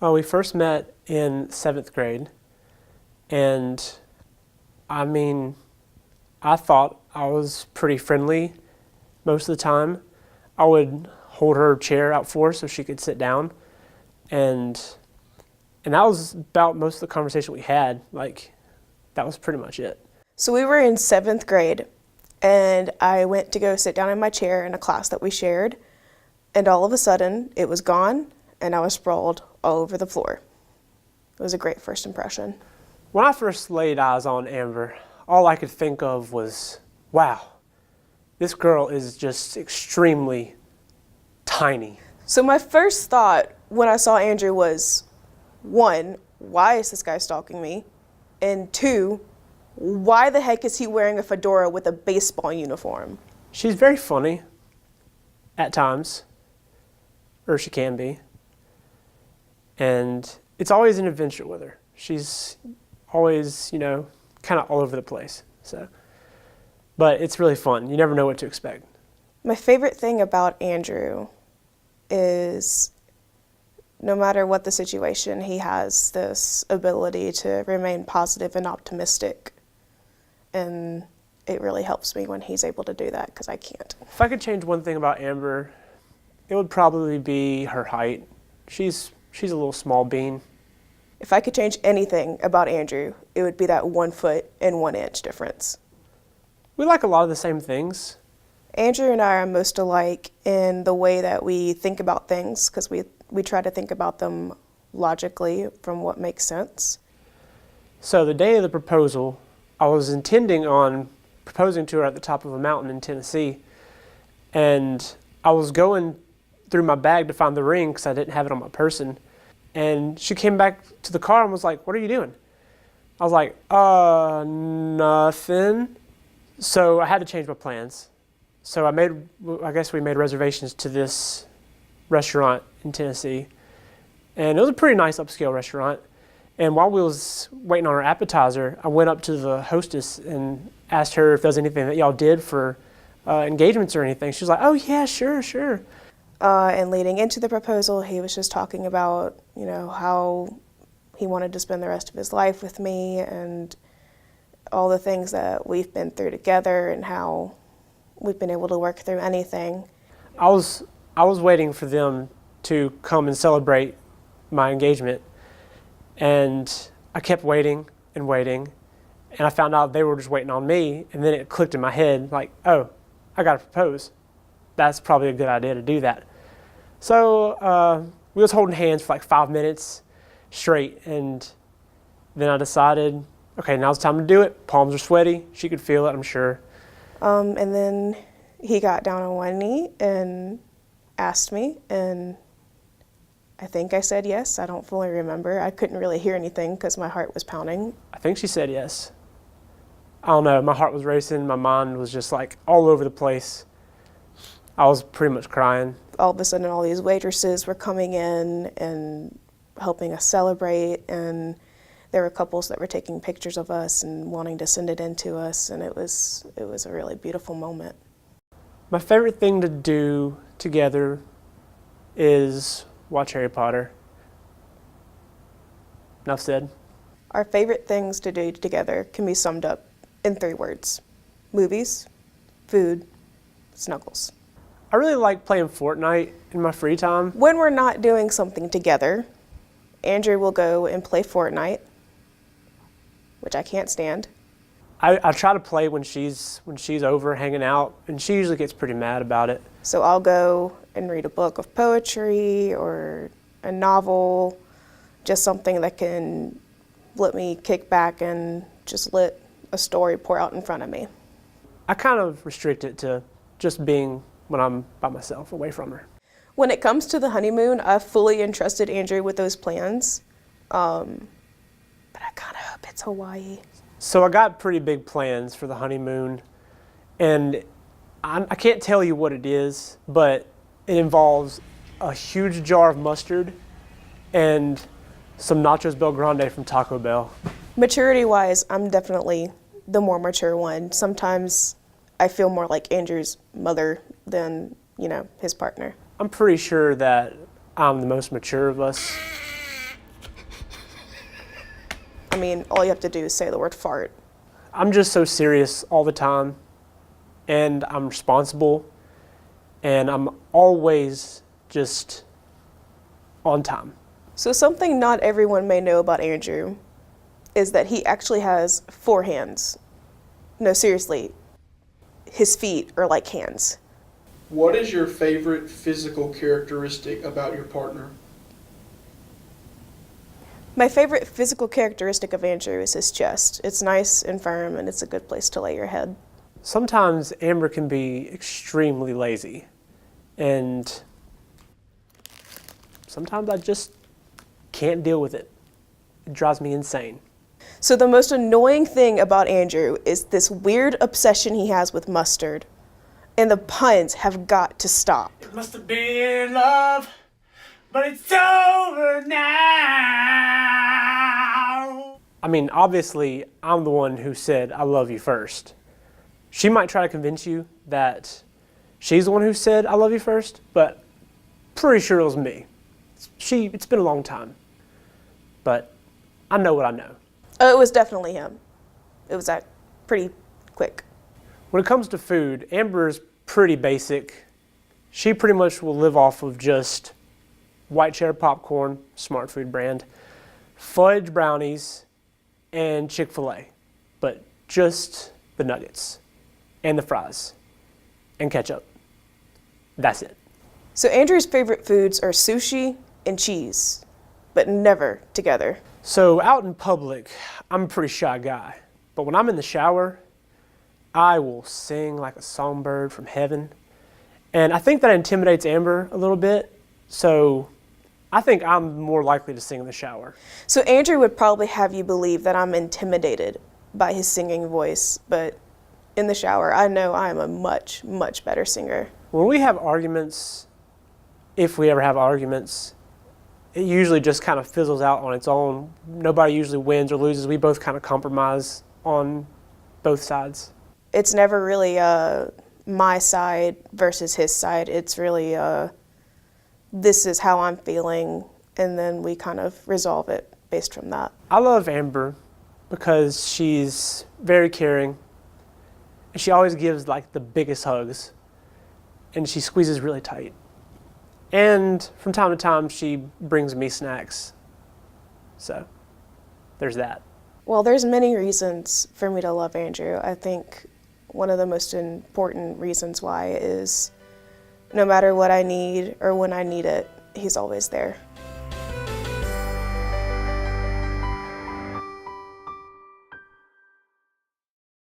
We first met in seventh grade, and I mean, I thought I was pretty friendly most of the time. I would hold her chair out for her so she could sit down, and that was about most of the conversation we had. Like, that was pretty much it. So we were in seventh grade, and I went to go sit down in my chair in a class that we shared, and all of a sudden, it was gone, and I was sprawled all over the floor. It was a great first impression. When I first laid eyes on Amber, all I could think of was, wow, this girl is just extremely tiny. So my first thought when I saw Andrew was, one, why is this guy stalking me? And two, why the heck is he wearing a fedora with a baseball uniform? She's very funny at times, or she can be. And it's always an adventure with her. She's always, kind of all over the place. But it's really fun. You never know what to expect. My favorite thing about Andrew is no matter what the situation, he has this ability to remain positive and optimistic. And it really helps me when he's able to do that, because I can't. If I could change one thing about Amber, it would probably be her height. She's a little small bean. If I could change anything about Andrew, it would be that 1 foot and 1 inch difference. We like a lot of the same things. Andrew and I are most alike in the way that we think about things, because we try to think about them logically from what makes sense. So the day of the proposal, I was intending on proposing to her at the top of a mountain in Tennessee, and I was going through my bag to find the ring because I didn't have it on my person, and she came back to the car and was like, "What are you doing?" I was like, nothing. So I had to change my plans. So I guess we made reservations to this restaurant in Tennessee, and it was a pretty nice upscale restaurant. And while we was waiting on our appetizer, I went up to the hostess and asked her if there was anything that y'all did for engagements or anything. She was like, "Oh yeah, sure." And leading into the proposal, he was just talking about, how he wanted to spend the rest of his life with me and all the things that we've been through together and how we've been able to work through anything. I was waiting for them to come and celebrate my engagement, and I kept waiting, and I found out they were just waiting on me, and then it clicked in my head, like, oh, I gotta propose. That's probably a good idea to do that. So we was holding hands for like 5 minutes straight, and then I decided, okay, now's the time to do it. Palms are sweaty. She could feel it, I'm sure. And then he got down on one knee and asked me, and I think I said yes. I don't fully remember. I couldn't really hear anything because my heart was pounding. I think she said yes. I don't know. My heart was racing. My mind was just like all over the place. I was pretty much crying. All of a sudden, all these waitresses were coming in and helping us celebrate, and there were couples that were taking pictures of us and wanting to send it in to us, and it was a really beautiful moment. My favorite thing to do together is watch Harry Potter. Enough said. Our favorite things to do together can be summed up in 3 words: movies, food, snuggles. I really like playing Fortnite in my free time. When we're not doing something together, Andrew will go and play Fortnite, which I can't stand. I try to play when she's over hanging out, and she usually gets pretty mad about it. So I'll go and read a book of poetry or a novel, just something that can let me kick back and just let a story pour out in front of me. I kind of restrict it to just being when I'm by myself, away from her. When it comes to the honeymoon, I've fully entrusted Andrew with those plans, but I kind of hope it's Hawaii. So I got pretty big plans for the honeymoon, and I can't tell you what it is, but it involves a huge jar of mustard and some nachos Bel Grande from Taco Bell. Maturity-wise, I'm definitely the more mature one. Sometimes I feel more like Andrew's mother than, his partner. I'm pretty sure that I'm the most mature of us. mean, all you have to do is say the word fart. I'm just so serious all the time, and I'm responsible, and I'm always just on time. So something not everyone may know about Andrew is that he actually has 4 hands. No, seriously, his feet are like hands. What is your favorite physical characteristic about your partner? My favorite physical characteristic of Andrew is his chest. It's nice and firm, and it's a good place to lay your head. Sometimes Amber can be extremely lazy, and sometimes I just can't deal with it. It drives me insane. So the most annoying thing about Andrew is this weird obsession he has with mustard. And the puns have got to stop. It must have been love, but it's over now. I mean, obviously, I'm the one who said I love you first. She might try to convince you that she's the one who said I love you first, but pretty sure it was me. It's been a long time, but I know what I know. Oh, it was definitely him. It was pretty quick. When it comes to food, Amber's pretty basic. She pretty much will live off of just white cheddar popcorn, Smart Food brand, fudge brownies, and Chick-fil-A. But just the nuggets and the fries and ketchup. That's it. So Andrew's favorite foods are sushi and cheese, but never together. So out in public, I'm a pretty shy guy. But when I'm in the shower, I will sing like a songbird from heaven. And I think that intimidates Amber a little bit. So I think I'm more likely to sing in the shower. So Andrew would probably have you believe that I'm intimidated by his singing voice, but in the shower, I know I am a much, much better singer. When we have arguments, if we ever have arguments, it usually just kind of fizzles out on its own. Nobody usually wins or loses. We both kind of compromise on both sides. It's never really my side versus his side. It's really this is how I'm feeling, and then we kind of resolve it based from that. I love Amber because she's very caring. And she always gives like the biggest hugs, and she squeezes really tight. And from time to time, she brings me snacks. So there's that. Well, there's many reasons for me to love Andrew. I think one of the most important reasons why is no matter what I need or when I need it, he's always there.